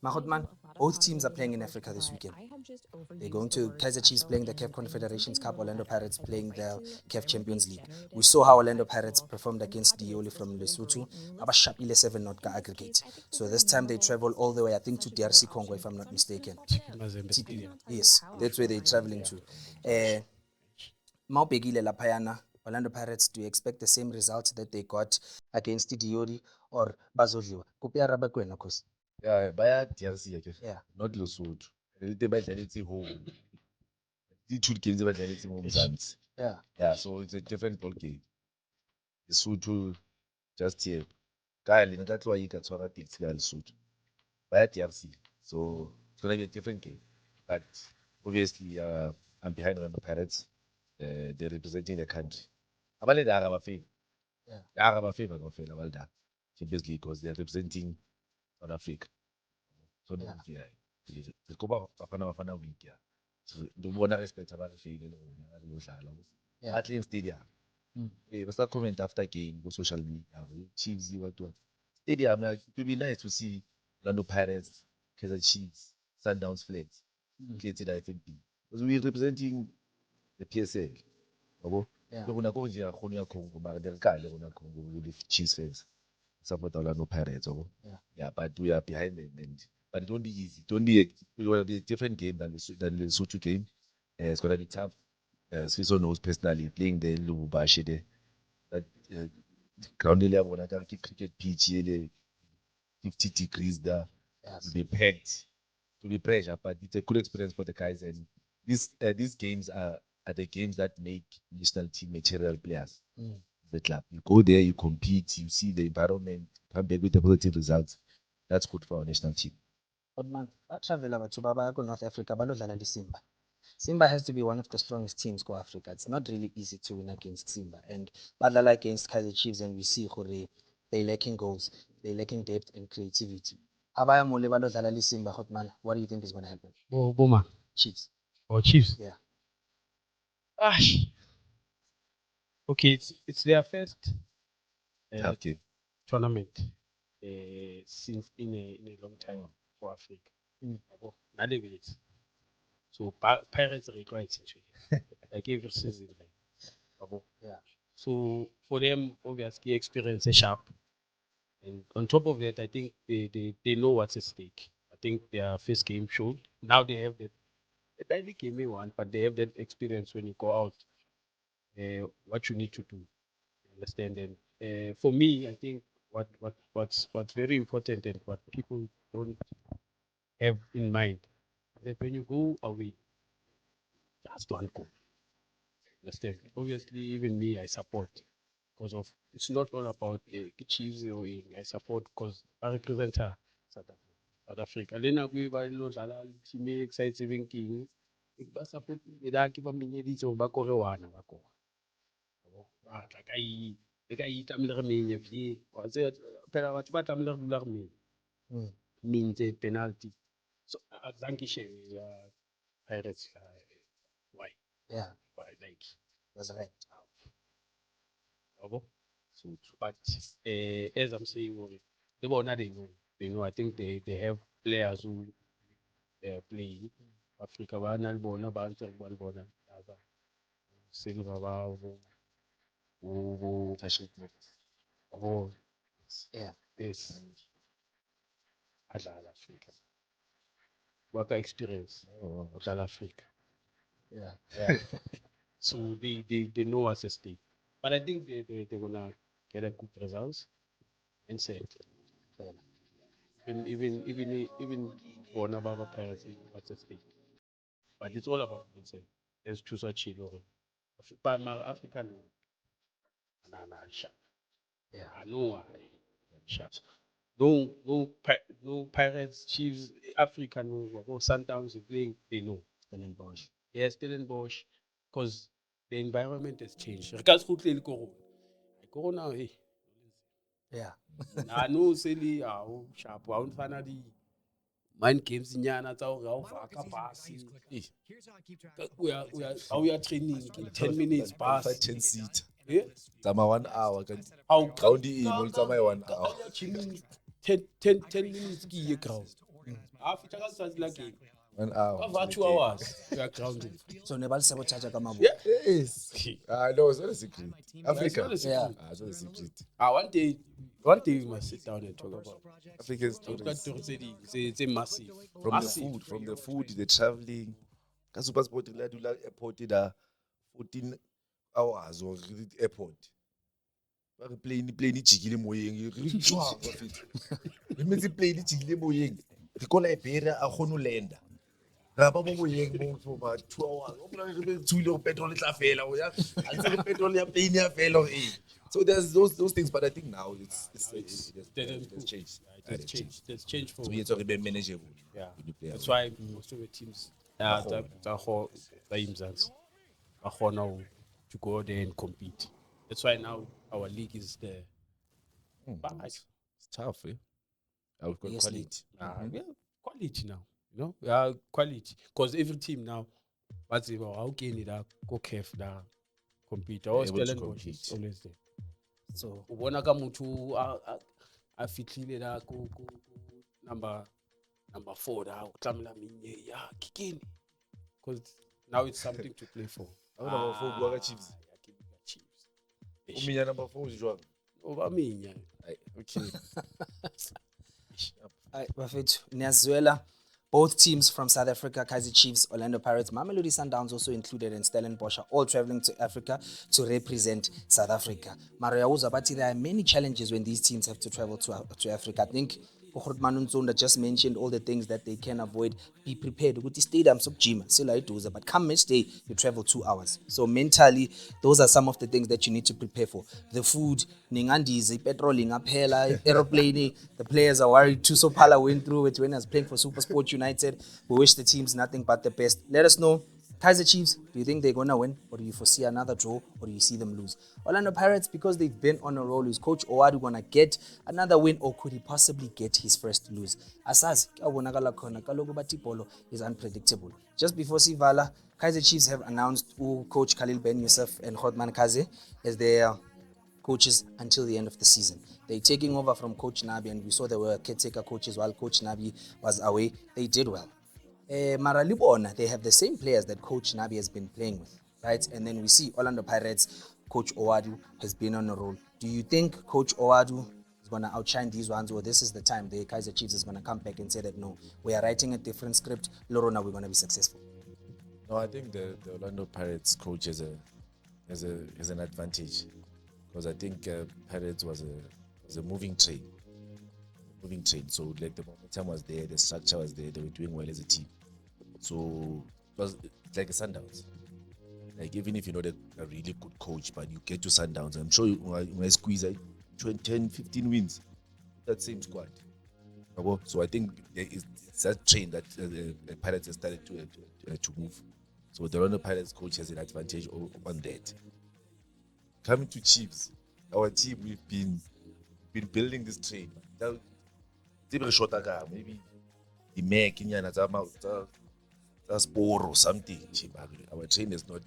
Mahotman, both teams are playing in Africa this weekend. They're going to Kaizer Chiefs playing the CAF Confederations Cup, Orlando Pirates playing the CAF Champions League. We saw how Orlando Pirates performed against Dioli from Lesotho. Abashapile 7 not aggregate. So this time they travel all the way, I think, to DRC Congo, if I'm not mistaken. Mazembe Stadium. Yes, that's where they're traveling to. Maubegile Lapayana, Orlando Pirates, do you expect the same results that they got against Dioli or Bazodliwa? Kupia Rabakwena, cause. Yeah, baya DRC again. Yeah. Not Lesotho. They badlaletse home. The two games they badlaletse home Mzansi. Yeah. Yeah, so it's a different ball game. Lesotho just here. Kyle, that's why you can tshwara taxi ka Lesotho. Baya DRC. So it's gonna be a different game. But obviously, I'm behind Orlando Pirates. They're representing the country. Abale da ga ba favor. Yeah. Da ga ba favor go fela well done. Champions League because they're representing South Africa. So yeah. Re kopa bafana week ya. So do bona respect about the field le lo dlala. Atlin Stadium. We start comment after game go social media. Chiefs what stadium like it would be nice to see Orlando Pirates, Kaizer Chiefs, Sundowns Flags. Created FNB. Because we're representing the PSL. Yeah. So kuna go nje ya khona ya Congo mara de ka le rona Congo with Chiefs fans. Support Orlando Pirates. Yeah, but we are behind them but it won't be easy. It will be a different game than the Lesotho game. It's gonna be tough. Swiso knows personally playing the Lubumbashi there. That ground level when I can keep cricket pitch here, 50 degrees there. Yes. To be packed, to be pressure, but it's a good experience for the guys. And these games are the games that make national team material players. The club, you go there, you compete, you see the environment, come back with the positive results. That's good for our national team. But man, travel over to Baba go North Africa, Balodlala Simba. Simba has to be one of the strongest teams go Africa. It's not really easy to win against Simba. And Badala against Kaizer Chiefs, and we see they're lacking goals, they're lacking depth and creativity. Abaya Mole Balodlala Simba, Hotman, what do you think is going to happen? Boma. Chiefs. Or Chiefs? Yeah. Okay, it's their first Okay. tournament since in a long time for Africa. Nowadays. So Pirates require it like every season. Yeah. So for them, obviously, experience is sharp. And on top of that, I think they know what's at stake. I think their first game showed. Now they have that. They barely came in one, but they have that experience when you go out. What you need to do. You understand? And for me, I think what's very important and what people don't have in mind that when you go away, just one goal. Understand? Obviously, even me, I support because of it's not all about Chiefs or I support because I represent her, South Africa. Then I ba lo dlala team e exciting king. Ba support me da ke ba menyeditse ba kore wana ba kore. Ba tla ka e tamile re menye bie. Wa tse phela batho ba tamile re dula re menye. Mintse penalty. So azange share Pirates why? Yeah. Why like That's right. So, but as I'm saying, they were not they know. I think they have players who play Africa. Banal bona, banter bona. Silva Yeah. this Adala Africa. Work experience Adala Africa. Yeah. So they know what's at stake. But I think they're gonna get a good results and say even for Nababa parents what's at stake. But it's all about mindset. There's two such chilo. But my African sharp. Yeah. I know sharp. No Pirates, Chiefs, African no Sundowns playing, they know. Stellenbosch. Yes, Stellenbosch, because the environment has changed. Regards who play Corona. Corona, hey. Yeah. I know silly, sharp, I don't find the mind games in Yana, we are training in 10 minutes pass. 10 seat. Yeah. Tama 1 hour. How Ground in, only tama 1 hour. 10 minutes key ground. After that, like 1 hour. cover 2 hours. We are grounded. So nebali sabotage ka mabo. Yeah. Yes. No, it's not a secret. Africa. not a secret. It's not a secret. One day we must sit down and talk about. African That stories. it's a massive. From Massive. the food, the traveling. Ka super sport la dula airport da 14 hours or airport. Ba re plane jigile moyeng. Re tswa ba fetsa. Le metsi plane jigile moyeng. Re ko Liberia a gone land. Ra ba mo moyeng mo for about 2 hours. O bona re be tswile go petrol tla fela o ya. A ntse petrol ya plane ya fela o e. So there's those things, but I think now it's changed. There's change for. So it's already been manageable. Yeah. When you play That's away. why most of the teams are now to go there and compete. That's why now our league is there. But It's tough, eh? I would call Yes, quality. yeah, quality now. You know, yeah, quality. Because every team now, what's about how can it go careful that compete? I was Able to telling compete. coaches always there. So Ubona ka motho a fitlhile da ko number 4 da o tlamela menye ya kikini because now it's something to play for. Number 4 bua ka Chiefs. Ya ke bua Chiefs. O menya number 4 jwang? O ba menya. Okay. Bafethu niyazwela. Both teams from South Africa, Kaizer Chiefs, Orlando Pirates, Mamelodi Sundowns also included, and Stellenbosch are all traveling to Africa to represent South Africa. Maria Uzabati, there are many challenges when these teams have to travel to Africa. I think Grootman Nzonda just mentioned all the things that they can avoid. Be prepared. With the stadium, gym, but come match day, you travel 2 hours. So mentally, those are some of the things that you need to prepare for. The food, ningandizi, petroling, aphela, aeroplane. The players are worried. Tuso Pala went through it when he was playing for SuperSport United. We wish the teams nothing but the best. Let us know. Kaizer Chiefs, do you think they're going to win? Or do you foresee another draw? Or do you see them lose? Orlando Pirates, because they've been on a roll, is Coach Owadu going to get another win? Or could he possibly get his first lose? Asaz, Kalogo is unpredictable. Just before Sivala, Kaizer Chiefs have announced Coach Khalil Ben Youssef and Hotman Kaze as their coaches until the end of the season. They're taking over from Coach Nabi, and we saw they were caretaker coaches while Coach Nabi was away. They did well. Maralibona, they have the same players that Coach Nabi has been playing with, right? And then we see Orlando Pirates, Coach Owadu has been on a roll. Do you think Coach Owadu is going to outshine these ones, or this is the time the Kaizer Chiefs is going to come back and say that, no, we are writing a different script, Lorona, we're going to be successful? No, I think the Orlando Pirates coach has an advantage because I think Pirates was a moving train. So like the momentum was there, the structure was there, they were doing well as a team. So it was like a Sundowns. Like even if you're not a really good coach, but you get to Sundowns, I'm sure you squeeze 10, 15 wins. That same squad. So I think it's that train that the Pirates have started to move. So the Orlando Pirates coach has an advantage on that. Coming to Chiefs, our team, we've been building this train. Maybe the Mac sport or something. Our train has not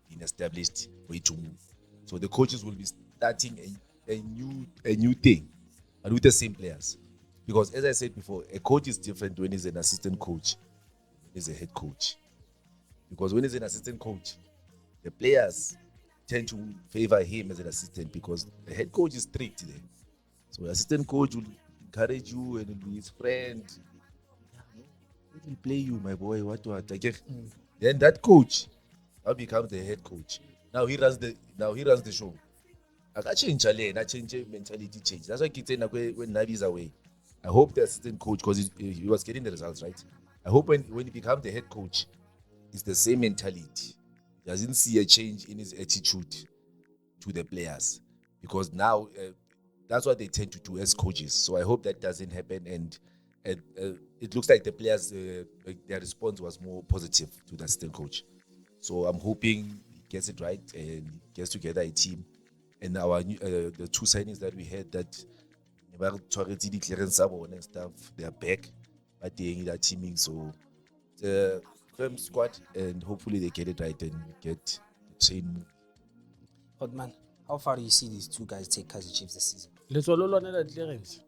been established for it to move. So the coaches will be starting a new thing, and with the same players. Because as I said before, a coach is different when he's an assistant coach, when he's a head coach. Because when he's an assistant coach, the players tend to favor him as an assistant because the head coach is strict there. So the assistant coach will encourage you and will be his friend. Let me play you, my boy. What? Then that coach now becomes the head coach. Now he runs the show. I change mentality change. That's why I keep saying when Nabi is away. I hope the assistant coach, because he was getting the results, right? I hope when he becomes the head coach, it's the same mentality. He doesn't see a change in his attitude to the players. Because now that's what they tend to do as coaches. So I hope that doesn't happen. And it looks like the players, their response was more positive to the assistant coach. So I'm hoping he gets it right and gets together a team. And our the two signings that we had that clearance and stuff, they are back, but they are teaming. So the firm squad, and hopefully they get it right and get the chain. Hotman, how far do you see these two guys take Kaizer Chiefs this season? Let's all on that clearance.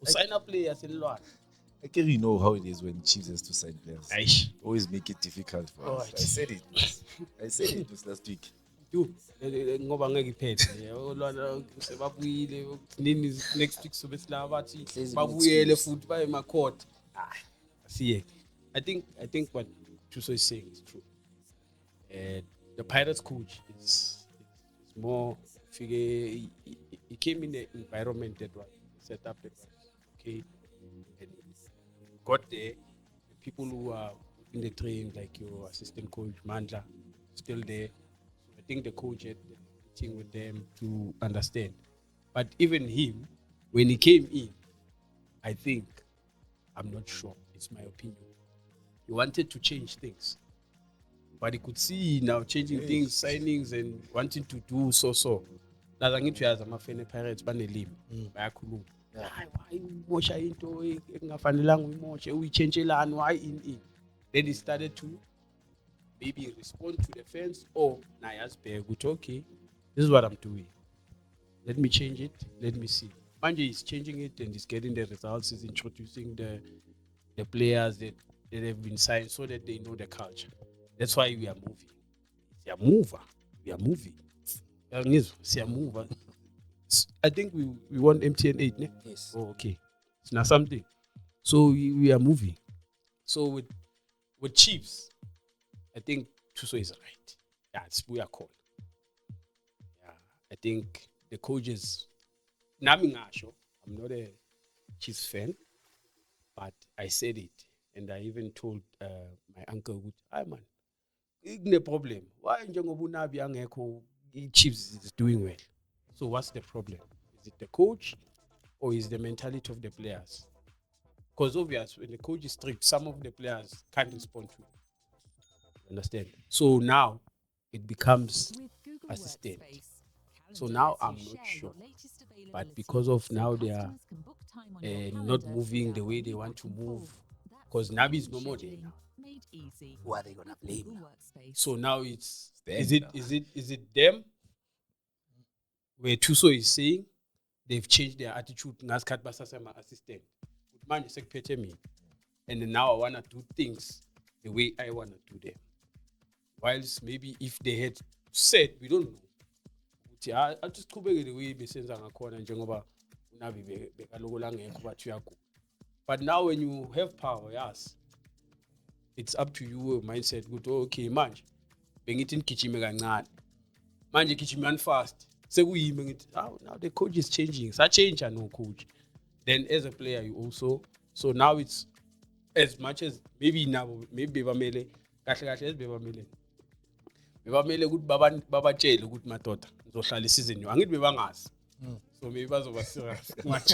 Sign up players in Lwan. I can you know how it is when Chiefs has to sign players. Aish. Always make it difficult for us. Alright. I said it last week. Du, ngoba ngeke iphethe. Olwana sebabuyile nini next week sobe silaba bathi Hlezi babuyele excuse. futhi baye emacourt. Hayi, asiyeke. I think what Tuso is saying is true. The Pirates coach is more figure. He came in an environment that was set up that was okay, and got there. The people who are in the train, like your assistant coach Mandla, still there. So I think the coach had the meeting with them to understand. But even him, when he came in, I think, I'm not sure. It's my opinion. He wanted to change things. But he could see now changing things, signings, and wanting to do so. Now, I'm going to ask my friend Pirates, banelimi, bayakhuluma. Why umosha into engafanelanga uyimoshe uyichentshelani why in. Then he started to maybe respond to the fans or nayazibheka ukuthi okay, this is what I'm doing. Let me change it. Let me see. Manje is changing it and he's getting the results. He's introducing the players that have been signed so that they know the culture. That's why we are moving. We are moving. I think we want MTN 8, ne? Yes. Oh, okay. It's not something. So we are moving. So with Chiefs, I think Tuso is right. Yeah, we are called. Yeah, I think the coaches. Nami ngasho, I'm not a Chiefs fan, but I said it, and I even told my uncle, "Hi man, no problem. Why njengoba uNabi angekho, Chiefs is doing well. So what's the problem? Is it the coach, or is the mentality of the players? Because obviously, when the coach is strict, some of the players can't respond to it. Understand? So now it becomes assistant. So now I'm not sure. But because of now they are not moving the way they want to move, because Nabi is no more there now. Who are they gonna blame now? So now it's them is it them? Where Tuso is saying they've changed their attitude. Naskat Basasama assistant. Man, you secretary me, and then now I wanna do things the way I wanna do them. Whilst maybe if they had said, we don't know. I just go back the way besenza ngakhona njengoba uNabi bekaloko la ngekho bathi uyakho. But now when you have power, yes, it's up to you mindset ukuthi okay manje bengithi ngigijime kancane. Manje gijimani fast. Sekuyimi ngithi now the coach is changing. Sa change no coach. Then as a player you also so now it's as much as maybe now maybe bamele kahle as bebamele ukuthi babatshele ukuthi madoda ngizohlala isizini yo angithi bebangazi so maybe bazoba serious much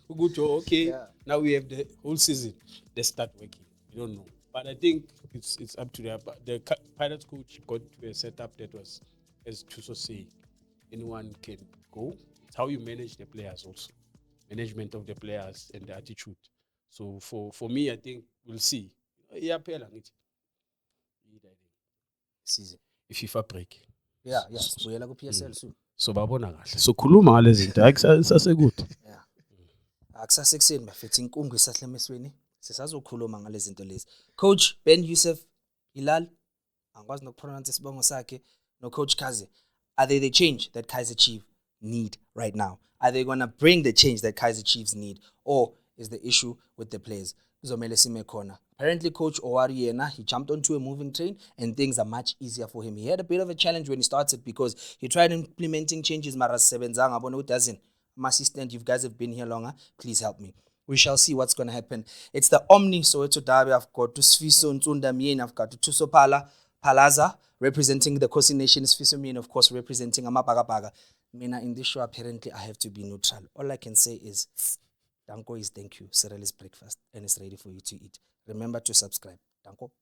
ukuthi okay now we have the whole season let's start working. You don't know, but I think it's up to the Pirates coach got to a setup that was, as Tuso say, anyone can go. It's how you manage the players also, management of the players and the attitude. So for me, I think we'll see. Yeah, Season. if FIFA break. Yeah, sibuyela ku PSL soon. So babona kahle. So khuluma ngale zinto akusasekude. Yeah. Akusasekuseni bafethu inkungu isahle emesweni. Sisazokhuluma ngale zinto lezi. Coach Ben Yusuf Hilal, angikwazi nokupronounce isibongo sakhe, no Coach Kaze. Are they the change that Kaizer Chiefs need right now? Are they going to bring the change that Kaizer Chiefs need, or is the issue with the players? Kuzomele sime khona. Apparently Coach Owari yena, he jumped onto a moving train and things are much easier for him. He had a bit of a challenge when he started because he tried implementing changes mara sebenzanga abona ukuthi doesn't. My assistant, you guys have been here longer, please help me. We shall see what's going to happen. It's the Omni Soweto Derby. I've got Sfiso Ntunda Mien. I've got Tuso Palaza representing the Kosi Nation. Sfiso Mien, of course, representing Amapagapaga. Mina, in this show, apparently, I have to be neutral. All I can say is, Danko is thank you. Cereal is breakfast and it's ready for you to eat. Remember to subscribe. Danko.